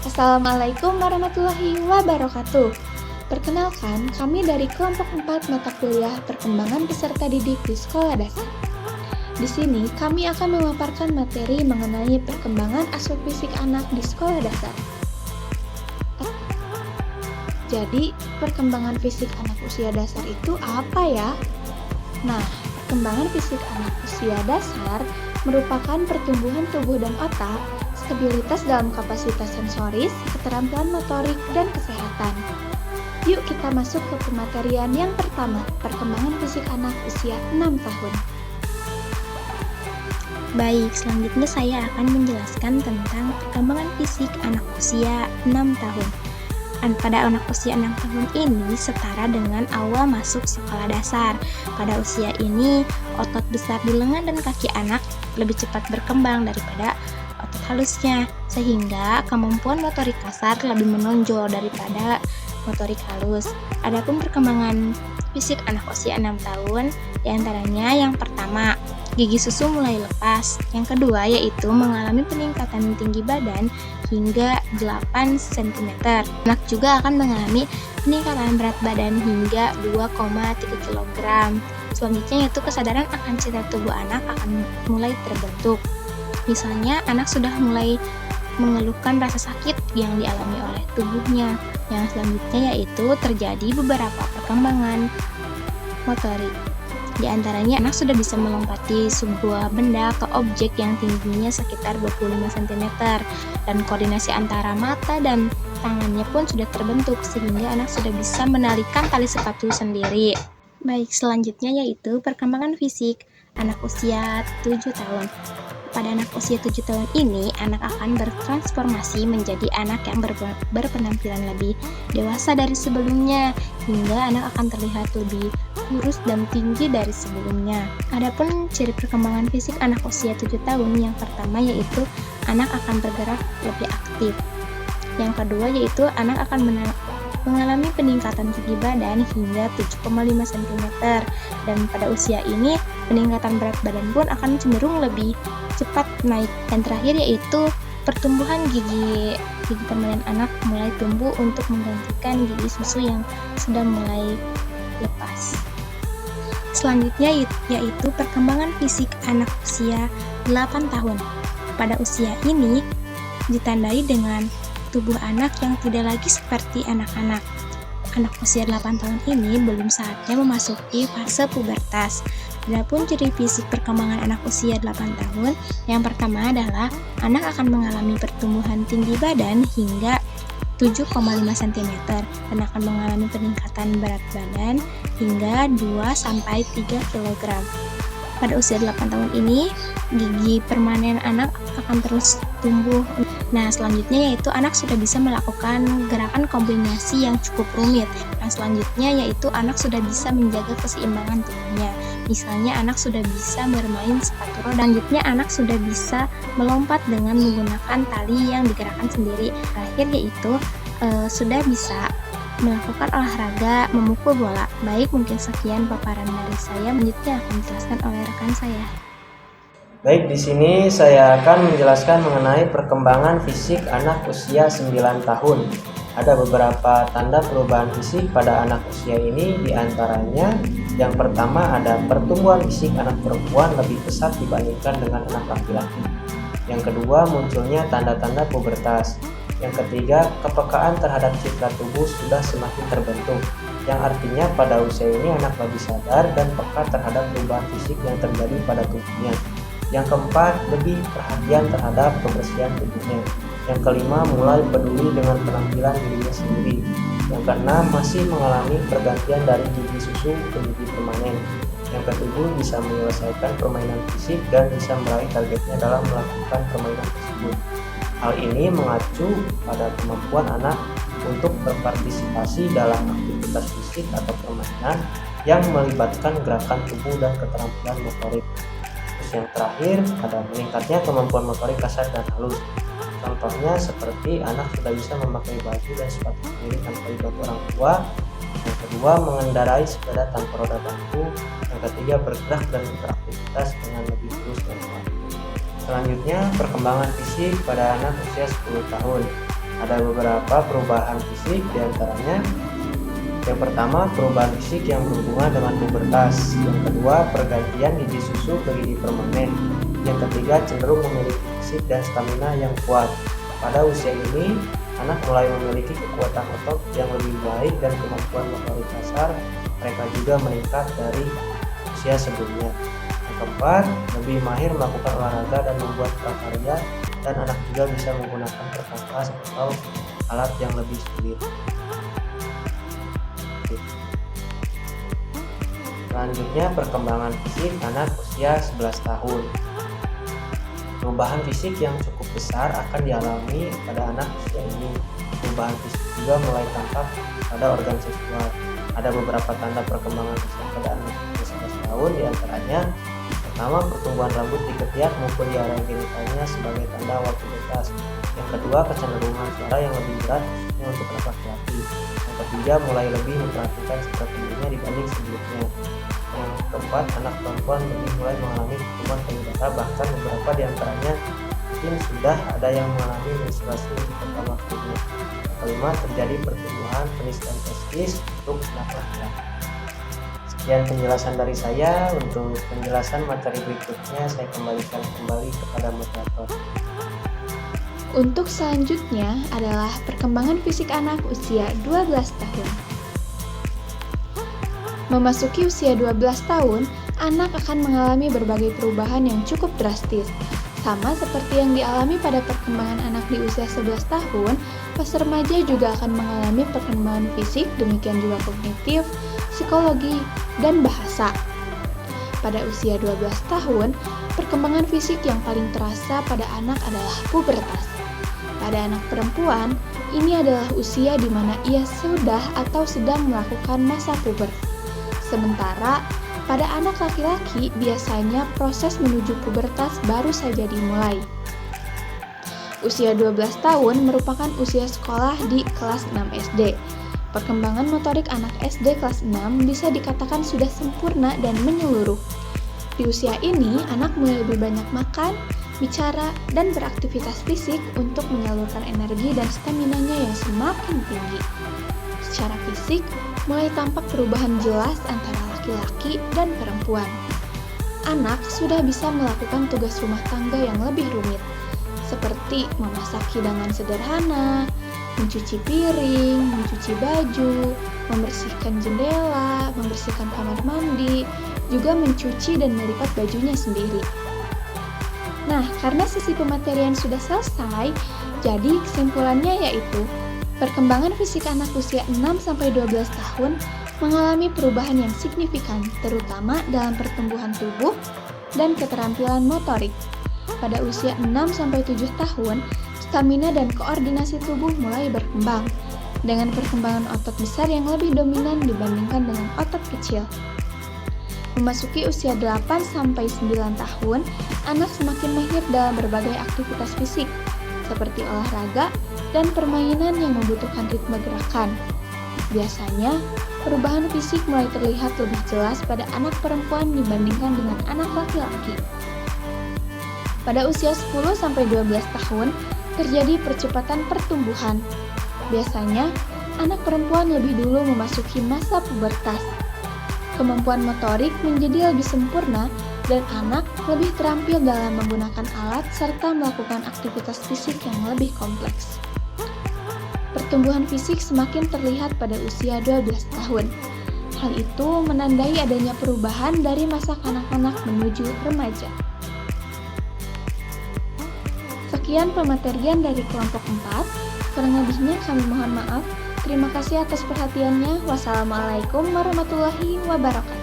Assalamualaikum warahmatullahi wabarakatuh. Perkenalkan, kami dari kelompok 4 mata kuliah Perkembangan Peserta Didik di Sekolah Dasar. Di sini, kami akan memaparkan materi mengenai perkembangan aspek fisik anak di sekolah dasar. Jadi, perkembangan fisik anak usia dasar itu apa ya? Nah, perkembangan fisik anak usia dasar merupakan pertumbuhan tubuh dan otak, stabilitas dalam kapasitas sensoris, keterampilan motorik, dan kesehatan. Yuk kita masuk ke pematerian yang pertama, perkembangan fisik anak usia 6 tahun. Baik, selanjutnya saya akan menjelaskan tentang perkembangan fisik anak usia 6 tahun. Pada anak usia 6 tahun ini setara dengan awal masuk sekolah dasar. Pada usia ini, otot besar di lengan dan kaki anak lebih cepat berkembang daripada otot halusnya, sehingga kemampuan motorik kasar lebih menonjol daripada motorik halus. Adapun perkembangan fisik anak usia 6 tahun, diantaranya yang pertama, gigi susu mulai lepas. Yang kedua yaitu mengalami peningkatan tinggi badan hingga 8 cm. Anak juga akan mengalami peningkatan berat badan hingga 2,3 kg. Selanjutnya yaitu kesadaran akan citra tubuh anak akan mulai terbentuk. Misalnya anak sudah mulai mengeluhkan rasa sakit yang dialami oleh tubuhnya. Yang selanjutnya yaitu terjadi beberapa perkembangan motorik. Di antaranya anak sudah bisa melompati sebuah benda atau objek yang tingginya sekitar 25 cm dan koordinasi antara mata dan tangannya pun sudah terbentuk sehingga anak sudah bisa menalikan tali sepatu sendiri. Baik, selanjutnya yaitu perkembangan fisik anak usia 7 tahun. Pada anak usia 7 tahun ini, anak akan bertransformasi menjadi anak yang berpenampilan lebih dewasa dari sebelumnya, hingga anak akan terlihat lebih kurus dan tinggi dari sebelumnya. Adapun ciri perkembangan fisik anak usia 7 tahun, yang pertama yaitu anak akan bergerak lebih aktif. Yang kedua yaitu anak akan mengalami peningkatan tinggi badan hingga 7,5 cm, dan pada usia ini peningkatan berat badan pun akan cenderung lebih cepat naik. Dan terakhir yaitu pertumbuhan gigi permanen anak mulai tumbuh untuk menggantikan gigi susu yang sudah mulai lepas. Selanjutnya yaitu perkembangan fisik anak usia 8 tahun. Pada usia ini ditandai dengan tubuh anak yang tidak lagi seperti anak-anak. Anak usia 8 tahun ini belum saatnya memasuki fase pubertas. Adapun ciri fisik perkembangan anak usia 8 tahun, yang pertama adalah anak akan mengalami pertumbuhan tinggi badan hingga 7,5 cm dan akan mengalami peningkatan berat badan hingga 2-3 kg. Pada usia 8 tahun ini, gigi permanen anak akan terus tumbuh. Nah, selanjutnya yaitu anak sudah bisa melakukan gerakan kombinasi yang cukup rumit. Nah, selanjutnya yaitu anak sudah bisa menjaga keseimbangan tubuhnya. Misalnya anak sudah bisa bermain sepatu roda. Selanjutnya anak sudah bisa melompat dengan menggunakan tali yang digerakkan sendiri. Terakhir yaitu sudah bisa melakukan olahraga memukul bola. Baik, mungkin sekian paparan dari saya. Selanjutnya akan dijelaskan oleh rekan saya. Baik, di sini saya akan menjelaskan mengenai perkembangan fisik anak usia 9 tahun. Ada beberapa tanda perubahan fisik pada anak usia ini, diantaranya yang pertama ada pertumbuhan fisik anak perempuan lebih pesat dibandingkan dengan anak laki-laki. Yang kedua, munculnya tanda-tanda pubertas. Yang ketiga, kepekaan terhadap citra tubuh sudah semakin terbentuk, yang artinya pada usia ini anak lebih sadar dan peka terhadap perubahan fisik yang terjadi pada tubuhnya. Yang keempat, lebih perhatian terhadap kebersihan tubuhnya. Yang kelima, mulai peduli dengan penampilan dirinya sendiri. Yang keenam, masih mengalami pergantian dari gigi susu ke gigi permanen. Yang ketujuh, bisa menyelesaikan permainan fisik dan bisa meraih targetnya dalam melakukan permainan tersebut. Hal ini mengacu pada kemampuan anak untuk berpartisipasi dalam aktivitas fisik atau permainan yang melibatkan gerakan tubuh dan keterampilan motorik. Terus yang terakhir, ada meningkatnya kemampuan motorik kasar dan halus. Contohnya seperti anak sudah bisa memakai baju dan sepatu sendiri tanpa dibantu orang tua. Yang kedua, mengendarai sepeda tanpa roda bangku. Yang ketiga, bergerak dan beraktivitas dengan lebih lurus dan kuat. Selanjutnya, perkembangan fisik pada anak usia 10 tahun. Ada beberapa perubahan fisik, diantaranya yang pertama, perubahan fisik yang berhubungan dengan pubertas. Yang kedua, pergantian gigi susu ke gigi permanen. Yang ketiga, cenderung memiliki fisik dan stamina yang kuat. Pada usia ini, anak mulai memiliki kekuatan otot yang lebih baik dan kemampuan motorik kasar mereka juga meningkat dari usia sebelumnya. Yang keempat, lebih mahir melakukan olahraga dan membuat prakarya, dan anak juga bisa menggunakan perkakas atau alat yang lebih sulit. Selanjutnya, perkembangan fisik anak usia 11 tahun. Perubahan fisik yang cukup besar akan dialami pada anak usia ini. Perubahan fisik juga mulai tampak pada organ seksual. Ada beberapa tanda perkembangan fisik pada anak usia 11 tahun, diantaranya pertama, pertumbuhan rambut di ketiak maupun di area genitalnya sebagai tanda awal pubertas. Yang kedua, kecenderungan suara yang lebih berat khususnya untuk anak laki-laki. Yang ketiga, mulai lebih memperhatikan sikap tubuhnya dibanding sebelumnya. Yang keempat, anak perempuan mulai mengalami pertumbuhan payudara, bahkan beberapa diantaranya mungkin sudah ada yang mengalami menstruasi untuk pertama kalinya. Yang kelima, terjadi pertumbuhan penis dan testis untuk anak laki-laki. Sekian penjelasan dari saya. Untuk penjelasan materi berikutnya saya kembalikan kepada moderator. Untuk selanjutnya adalah perkembangan fisik anak usia 12 tahun. Memasuki usia 12 tahun, anak akan mengalami berbagai perubahan yang cukup drastis. Sama seperti yang dialami pada perkembangan anak di usia 11 tahun, pas remaja juga akan mengalami perkembangan fisik, demikian juga kognitif, psikologi, dan bahasa. Pada usia 12 tahun, perkembangan fisik yang paling terasa pada anak adalah pubertas. Pada anak perempuan, ini adalah usia di mana ia sudah atau sedang melakukan masa puber. Sementara pada anak laki-laki biasanya proses menuju pubertas baru saja dimulai. Usia 12 tahun merupakan usia sekolah di kelas 6 SD. Perkembangan motorik anak SD kelas 6 bisa dikatakan sudah sempurna dan menyeluruh. Di usia ini, anak mulai lebih banyak makan, bicara, dan beraktivitas fisik untuk menyalurkan energi dan staminanya yang semakin tinggi. Secara fisik, mulai tampak perubahan jelas antara laki-laki dan perempuan. Anak sudah bisa melakukan tugas rumah tangga yang lebih rumit, seperti memasak hidangan sederhana, mencuci piring, mencuci baju, membersihkan jendela, membersihkan kamar mandi, juga mencuci dan melipat bajunya sendiri. Nah, karena sesi pematerian sudah selesai, jadi kesimpulannya yaitu perkembangan fisik anak usia 6-12 tahun mengalami perubahan yang signifikan, terutama dalam pertumbuhan tubuh dan keterampilan motorik. Pada usia 6-7 tahun, stamina dan koordinasi tubuh mulai berkembang, dengan perkembangan otot besar yang lebih dominan dibandingkan dengan otot kecil. Memasuki usia 8-9 tahun, anak semakin mahir dalam berbagai aktivitas fisik, seperti olahraga dan permainan yang membutuhkan ritme gerakan. Biasanya, perubahan fisik mulai terlihat lebih jelas pada anak perempuan dibandingkan dengan anak laki-laki. Pada usia 10-12 tahun, terjadi percepatan pertumbuhan. Biasanya, anak perempuan lebih dulu memasuki masa pubertas. Kemampuan motorik menjadi lebih sempurna dan anak lebih terampil dalam menggunakan alat serta melakukan aktivitas fisik yang lebih kompleks. Pertumbuhan fisik semakin terlihat pada usia 12 tahun. Hal itu menandai adanya perubahan dari masa kanak-kanak menuju remaja. Sekian pematerian dari kelompok 4, kurang lebihnya kami mohon maaf. Terima kasih atas perhatiannya. Wassalamualaikum warahmatullahi wabarakatuh.